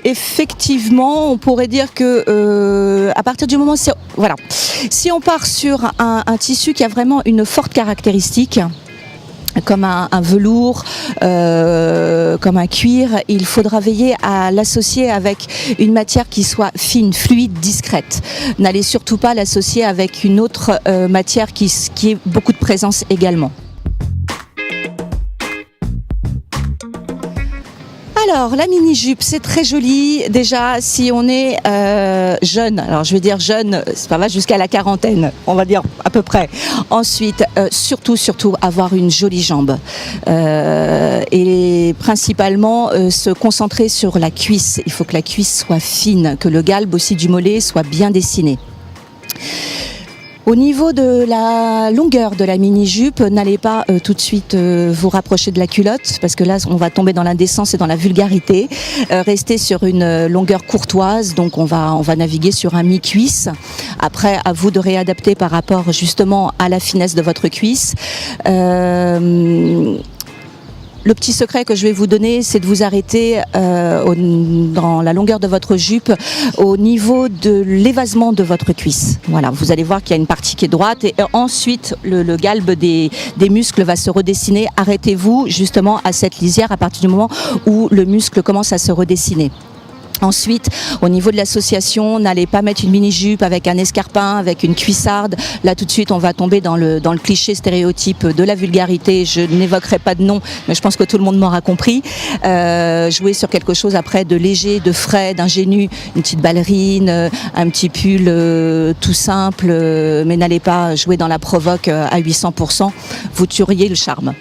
effectivement, on pourrait dire que à partir du moment, si on part sur un tissu qui a vraiment une forte caractéristique, comme un velours, comme un cuir, il faudra veiller à l'associer avec une matière qui soit fine, fluide, discrète. N'allez surtout pas l'associer avec une autre matière qui ait beaucoup de présence également. Alors, la mini-jupe, c'est très joli. Déjà, si on est jeune, alors je vais dire jeune, ça va jusqu'à la quarantaine, on va dire à peu près. Ensuite, surtout, avoir une jolie jambe. Et principalement, se concentrer sur la cuisse. Il faut que la cuisse soit fine, que le galbe aussi du mollet soit bien dessiné. Au niveau de la longueur de la mini-jupe, n'allez pas tout de suite vous rapprocher de la culotte, parce que là, on va tomber dans l'indécence et dans la vulgarité. Restez sur une longueur courtoise, donc on va naviguer sur un mi-cuisse. Après, à vous de réadapter par rapport justement à la finesse de votre cuisse. Le petit secret que je vais vous donner, c'est de vous arrêter dans la longueur de votre jupe au niveau de l'évasement de votre cuisse. Voilà, vous allez voir qu'il y a une partie qui est droite et ensuite le galbe des muscles va se redessiner. Arrêtez-vous justement à cette lisière à partir du moment où le muscle commence à se redessiner. Ensuite, au niveau de l'association, n'allez pas mettre une mini-jupe avec un escarpin, avec une cuissarde. Là, tout de suite, on va tomber dans le cliché stéréotype de la vulgarité. Je n'évoquerai pas de nom, mais je pense que tout le monde m'aura compris. Jouer sur quelque chose après de léger, de frais, d'ingénu, une petite ballerine, un petit pull tout simple, mais n'allez pas jouer dans la provoque à 800%. Vous tueriez le charme.